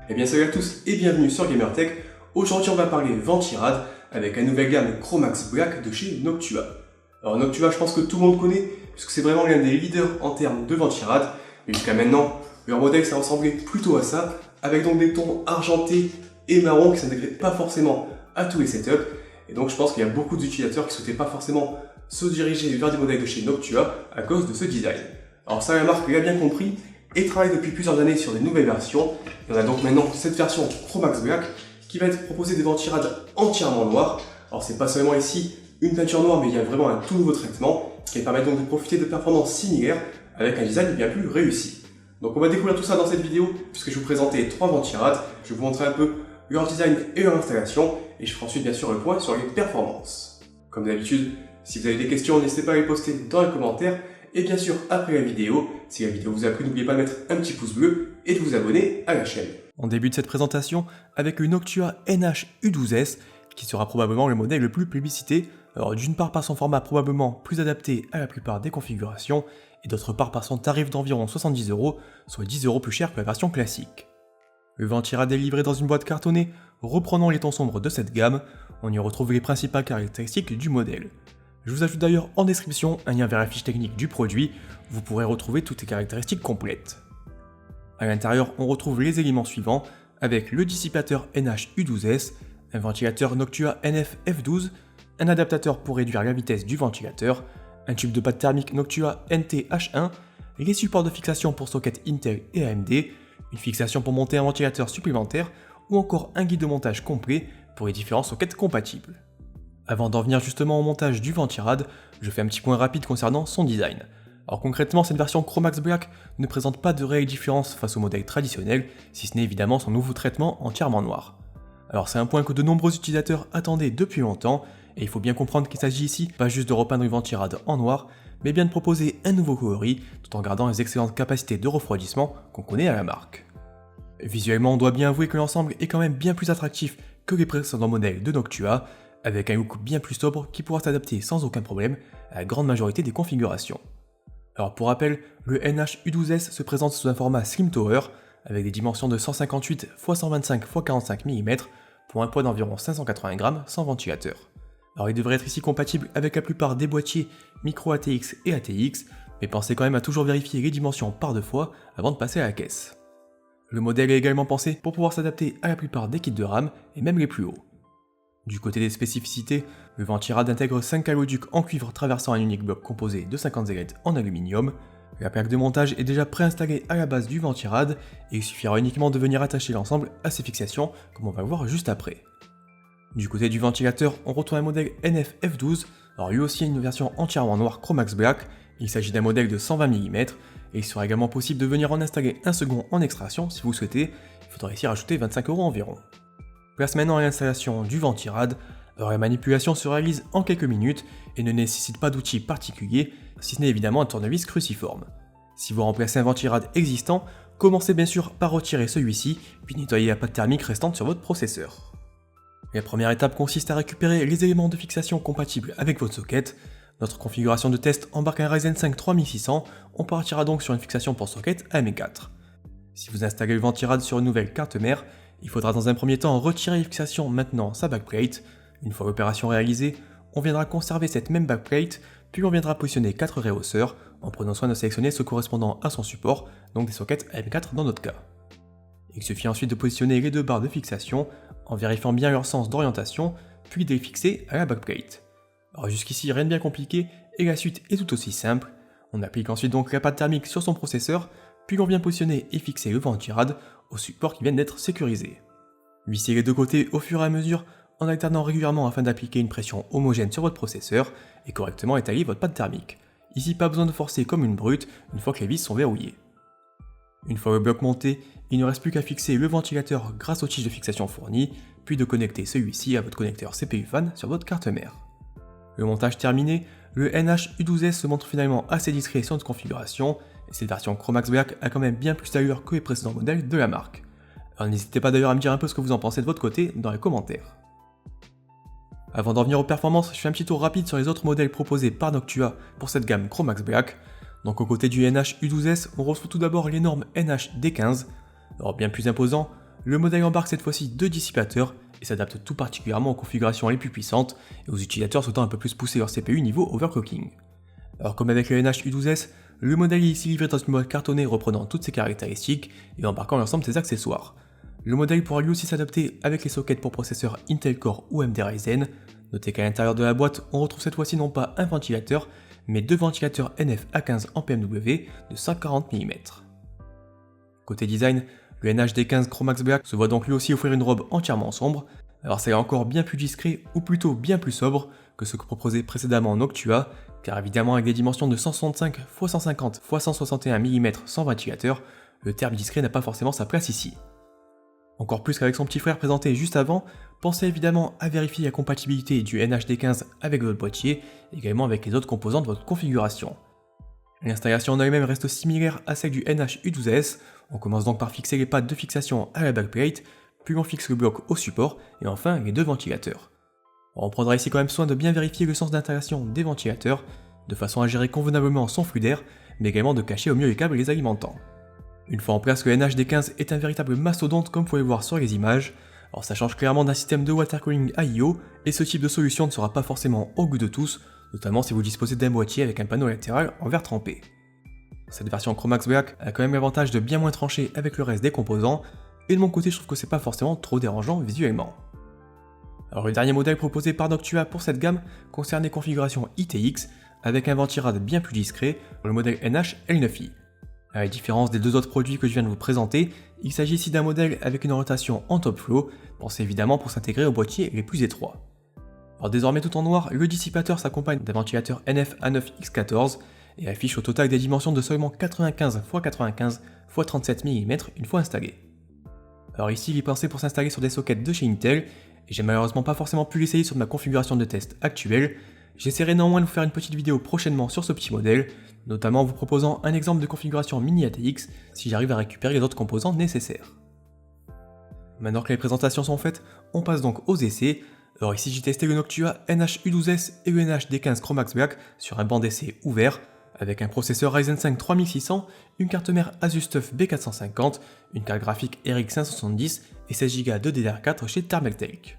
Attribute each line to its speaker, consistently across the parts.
Speaker 1: Eh bien salut à tous et bienvenue sur GamerTech. Aujourd'hui on va parler Ventirad avec la nouvelle gamme Chromax Black de chez Noctua. Alors Noctua je pense que tout le monde connaît puisque c'est vraiment l'un des leaders en termes de Ventirad. Mais jusqu'à maintenant leur modèle ça ressemblait plutôt à ça avec donc des tons argentés et marron qui ne s'intégraient pas forcément à tous les setups. Et donc je pense qu'il y a beaucoup d'utilisateurs qui ne souhaitaient pas forcément se diriger vers des modèles de chez Noctua à cause de ce design. Alors ça la marque l'a bien compris et travaille depuis plusieurs années sur des nouvelles versions. Et on a donc maintenant cette version Chromax Black qui va être proposée des Ventirad entièrement noirs. Alors c'est pas seulement ici une peinture noire, mais il y a vraiment un tout nouveau traitement qui permet donc de profiter de performances similaires avec un design bien plus réussi. Donc on va découvrir tout ça dans cette vidéo puisque je vais vous présenter 3 Ventirad. Je vais vous montrer un peu leur design et leur installation et je ferai ensuite bien sûr le point sur les performances. Comme d'habitude, si vous avez des questions, n'hésitez pas à les poster dans les commentaires. Et bien sûr, après la vidéo, si la vidéo vous a plu, n'oubliez pas de mettre un petit pouce bleu et de vous abonner à la chaîne. On débute cette présentation avec une Noctua NH-U12S qui sera probablement le modèle le plus plébiscité. Alors d'une part par son format probablement plus adapté à la plupart des configurations et d'autre part par son tarif d'environ 70€, soit 10€ plus cher que la version classique. Le Ventirad est livré dans une boîte cartonnée reprenant les tons sombres de cette gamme. On y retrouve les principales caractéristiques du modèle. Je vous ajoute d'ailleurs en description un lien vers la fiche technique du produit, où vous pourrez retrouver toutes les caractéristiques complètes. A l'intérieur, on retrouve les éléments suivants, avec le dissipateur NH-U12S, un ventilateur Noctua NF-F12, un adaptateur pour réduire la vitesse du ventilateur, un tube de pâte thermique Noctua NT-H1, les supports de fixation pour sockets Intel et AMD, une fixation pour monter un ventilateur supplémentaire, ou encore un guide de montage complet pour les différents sockets compatibles. Avant d'en venir justement au montage du Ventirad, je fais un petit point rapide concernant son design. Alors concrètement, cette version Chromax Black ne présente pas de réelle différence face au modèle traditionnel, si ce n'est évidemment son nouveau traitement entièrement noir. Alors c'est un point que de nombreux utilisateurs attendaient depuis longtemps, et il faut bien comprendre qu'il s'agit ici pas juste de repeindre le Ventirad en noir, mais bien de proposer un nouveau coloris, tout en gardant les excellentes capacités de refroidissement qu'on connaît à la marque. Visuellement, on doit bien avouer que l'ensemble est quand même bien plus attractif que les précédents modèles de Noctua, avec un look bien plus sobre qui pourra s'adapter sans aucun problème à la grande majorité des configurations. Alors pour rappel, le NH-U12S se présente sous un format Slim Tower, avec des dimensions de 158 x 125 x 45 mm, pour un poids d'environ 580 g sans ventilateur. Alors il devrait être ici compatible avec la plupart des boîtiers micro ATX et ATX, mais pensez quand même à toujours vérifier les dimensions par 2 fois avant de passer à la caisse. Le modèle est également pensé pour pouvoir s'adapter à la plupart des kits de RAM, et même les plus hauts. Du côté des spécificités, le Ventirad intègre 5 caloducs en cuivre traversant un unique bloc composé de 50 zélètres en aluminium. La plaque de montage est déjà préinstallée à la base du Ventirad et il suffira uniquement de venir attacher l'ensemble à ses fixations, comme on va le voir juste après. Du côté du ventilateur, on retrouve un modèle NF-F12, alors lui aussi une version entièrement noire Chromax Black. Il s'agit d'un modèle de 120 mm et il sera également possible de venir en installer un second en extraction si vous le souhaitez. Il faudra ici rajouter 25€ environ. Place maintenant à l'installation du Ventirad. Alors la manipulation se réalise en quelques minutes et ne nécessite pas d'outils particuliers, si ce n'est évidemment un tournevis cruciforme. Si vous remplacez un Ventirad existant, commencez bien sûr par retirer celui-ci, puis nettoyer la pâte thermique restante sur votre processeur. La première étape consiste à récupérer les éléments de fixation compatibles avec votre socket. Notre configuration de test embarque un Ryzen 5 3600, on partira donc sur une fixation pour socket AM4. Si vous installez le Ventirad sur une nouvelle carte mère, il faudra dans un premier temps retirer les fixations maintenant sa backplate. Une fois l'opération réalisée, on viendra conserver cette même backplate, puis on viendra positionner 4 réhausseurs, en prenant soin de sélectionner ceux correspondant à son support, donc des sockets AM4 dans notre cas. Il suffit ensuite de positionner les 2 barres de fixation, en vérifiant bien leur sens d'orientation, puis de les fixer à la backplate. Alors jusqu'ici rien de bien compliqué, et la suite est tout aussi simple. On applique ensuite donc la pâte thermique sur son processeur, puis l'on vient positionner et fixer le Ventirad au support qui viennent d'être sécurisés. Vissez les 2 côtés au fur et à mesure en alternant régulièrement afin d'appliquer une pression homogène sur votre processeur et correctement étaler votre pâte thermique. Ici pas besoin de forcer comme une brute une fois que les vis sont verrouillées. Une fois le bloc monté, il ne reste plus qu'à fixer le ventilateur grâce aux tiges de fixation fournies, puis de connecter celui-ci à votre connecteur CPU fan sur votre carte mère. Le montage terminé, le NH-U12S se montre finalement assez discret sur notre configuration, et cette version Chromax Black a quand même bien plus d'allure que les précédents modèles de la marque. Alors n'hésitez pas d'ailleurs à me dire un peu ce que vous en pensez de votre côté dans les commentaires. Avant d'en venir aux performances, je fais un petit tour rapide sur les autres modèles proposés par Noctua pour cette gamme Chromax Black. Donc aux côtés du NH-U12S, on retrouve tout d'abord l'énorme NH-D15. Alors bien plus imposant, le modèle embarque cette fois-ci 2 dissipateurs et s'adapte tout particulièrement aux configurations les plus puissantes et aux utilisateurs souhaitant un peu plus pousser leur CPU niveau overclocking. Alors comme avec le NH-U12S, le modèle est ici livré dans une boîte cartonnée reprenant toutes ses caractéristiques et embarquant l'ensemble de ses accessoires. Le modèle pourra lui aussi s'adapter avec les sockets pour processeurs Intel Core ou AMD Ryzen. Notez qu'à l'intérieur de la boîte, on retrouve cette fois-ci non pas un ventilateur, mais 2 ventilateurs NF-A15 en PMW de 140 mm. Côté design, le NHD15 Chromax Black se voit donc lui aussi offrir une robe entièrement sombre. Alors c'est encore bien plus discret, ou plutôt bien plus sobre, que ce que proposait précédemment Noctua, car évidemment avec des dimensions de 165 x 150 x 161 mm sans ventilateur, le terme discret n'a pas forcément sa place ici. Encore plus qu'avec son petit frère présenté juste avant, pensez évidemment à vérifier la compatibilité du NHD15 avec votre boîtier, et également avec les autres composants de votre configuration. L'installation en elle-même reste similaire à celle du NH-U12S, on commence donc par fixer les pads de fixation à la backplate, puis on fixe le bloc au support, et enfin les 2 ventilateurs. On prendra ici quand même soin de bien vérifier le sens d'installation des ventilateurs, de façon à gérer convenablement son flux d'air, mais également de cacher au mieux les câbles les alimentant. Une fois en place, le NHD15 est un véritable mastodonte comme vous pouvez le voir sur les images. Alors ça change clairement d'un système de water cooling AIO, et ce type de solution ne sera pas forcément au goût de tous, notamment si vous disposez d'un boîtier avec un panneau latéral en verre trempé. Cette version Chromax Black a quand même l'avantage de bien moins trancher avec le reste des composants, et de mon côté je trouve que c'est pas forcément trop dérangeant visuellement. Alors le dernier modèle proposé par Noctua pour cette gamme concerne les configurations ITX, avec un ventirad bien plus discret, le modèle NH-L9i. À la différence des 2 autres produits que je viens de vous présenter, il s'agit ici d'un modèle avec une orientation en top flow, pensé évidemment pour s'intégrer aux boîtiers les plus étroits. Alors désormais tout en noir, le dissipateur s'accompagne d'un ventilateur NF-A9X14 et affiche au total des dimensions de seulement 95 x 95 x 37 mm une fois installé. Alors ici il est pensé pour s'installer sur des sockets de chez Intel, et j'ai malheureusement pas forcément pu l'essayer sur ma configuration de test actuelle. J'essaierai néanmoins de vous faire une petite vidéo prochainement sur ce petit modèle, notamment en vous proposant un exemple de configuration mini ATX si j'arrive à récupérer les autres composants nécessaires. Maintenant que les présentations sont faites, on passe donc aux essais. Alors ici j'ai testé le Noctua NH-U12S et le NHD15 Chromax Black sur un banc d'essai ouvert, avec un processeur Ryzen 5 3600, une carte mère Asus TUF B450, une carte graphique RX 570 et 16Go de DDR4 chez Thermaltake.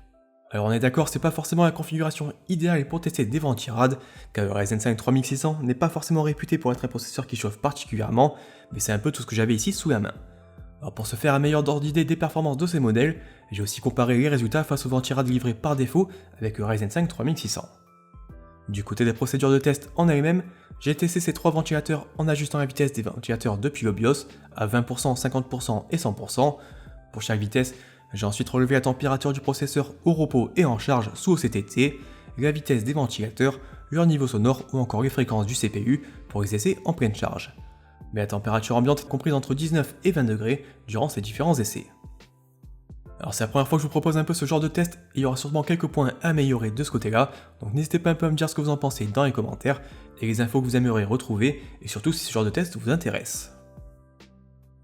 Speaker 1: Alors on est d'accord, c'est pas forcément la configuration idéale pour tester des ventirades, car le Ryzen 5 3600 n'est pas forcément réputé pour être un processeur qui chauffe particulièrement, mais c'est un peu tout ce que j'avais ici sous la main. Alors pour se faire un meilleur ordre d'idée des performances de ces modèles, j'ai aussi comparé les résultats face aux ventirades livrés par défaut avec le Ryzen 5 3600. Du côté des procédures de test en elles-mêmes, j'ai testé ces 3 ventilateurs en ajustant la vitesse des ventilateurs depuis le BIOS à 20%, 50% et 100%. Pour chaque vitesse, j'ai ensuite relevé la température du processeur au repos et en charge sous OCTT, la vitesse des ventilateurs, leur niveau sonore ou encore les fréquences du CPU pour les essais en pleine charge. Mais la température ambiante est comprise entre 19 et 20 degrés durant ces différents essais. Alors c'est la première fois que je vous propose un peu ce genre de test, et il y aura sûrement quelques points à améliorer de ce côté-là, donc n'hésitez pas un peu à me dire ce que vous en pensez dans les commentaires, et les infos que vous aimeriez retrouver, et surtout si ce genre de test vous intéresse.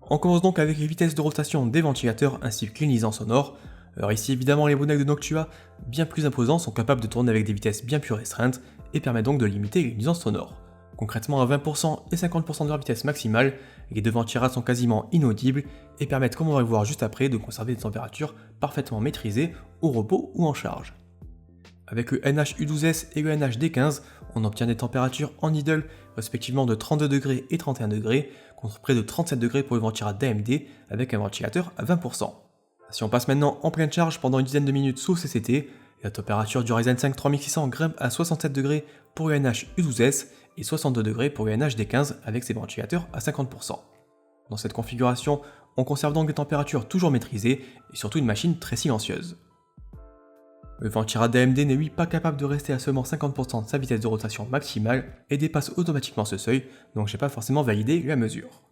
Speaker 1: On commence donc avec les vitesses de rotation des ventilateurs ainsi que les nuisances sonores. Alors ici évidemment les modèles de Noctua, bien plus imposants, sont capables de tourner avec des vitesses bien plus restreintes, et permettent donc de limiter les nuisances sonores. Concrètement à 20% et 50% de leur vitesse maximale, les 2 ventirades sont quasiment inaudibles et permettent, comme on va le voir juste après, de conserver des températures parfaitement maîtrisées au repos ou en charge. Avec le NH-U12S et le NHD15, on obtient des températures en idle respectivement de 32 degrés et 31 degrés, contre près de 37 degrés pour le ventirad d'AMD avec un ventilateur à 20%. Si on passe maintenant en pleine charge pendant une dizaine de minutes sous CCT, la température du Ryzen 5 3600 grimpe à 67 degrés pour le NH-U12S et 62 degrés pour le NHD15 avec ses ventilateurs à 50%. Dans cette configuration, on conserve donc des températures toujours maîtrisées et surtout une machine très silencieuse. Le ventirad d'AMD n'est lui pas capable de rester à seulement 50% de sa vitesse de rotation maximale et dépasse automatiquement ce seuil, donc j'ai pas forcément validé la mesure.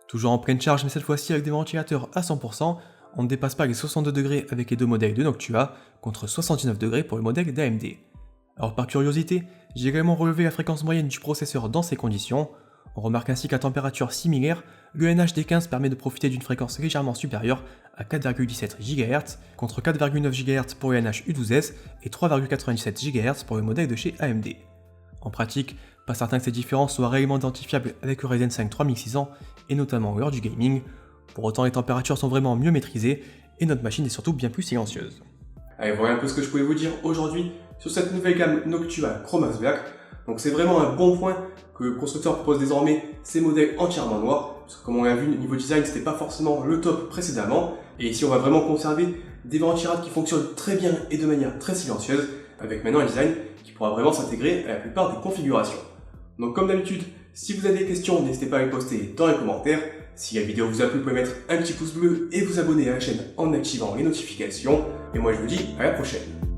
Speaker 1: Toujours en pleine charge mais cette fois-ci avec des ventilateurs à 100%, on ne dépasse pas les 62 degrés avec les 2 modèles de Noctua, contre 79 degrés pour le modèle d'AMD. Alors par curiosité, j'ai également relevé la fréquence moyenne du processeur dans ces conditions. On remarque ainsi qu'à température similaire, le NHD15 permet de profiter d'une fréquence légèrement supérieure à 4,17 GHz contre 4,9 GHz pour le NH-U12S et 3,97 GHz pour le modèle de chez AMD. En pratique, pas certain que ces différences soient réellement identifiables avec le Ryzen 5 3600 et notamment lors du gaming.
Speaker 2: Pour autant, les températures sont vraiment mieux maîtrisées et notre machine est surtout bien plus silencieuse.
Speaker 1: Allez, voilà un peu ce que je pouvais vous dire aujourd'hui sur cette nouvelle gamme Noctua Chromax Black. Donc c'est vraiment un bon point que le constructeur propose désormais ces modèles entièrement noirs, parce que comme on l'a vu, niveau design, c'était pas forcément le top précédemment. Et ici, on va vraiment conserver des ventirades qui fonctionnent très bien et de manière très silencieuse, avec maintenant un design qui pourra vraiment s'intégrer à la plupart des configurations. Donc comme d'habitude, si vous avez des questions, n'hésitez pas à les poster dans les commentaires. Si la vidéo vous a plu, vous pouvez mettre un petit pouce bleu et vous abonner à la chaîne en activant les notifications. Et moi je vous dis à la prochaine.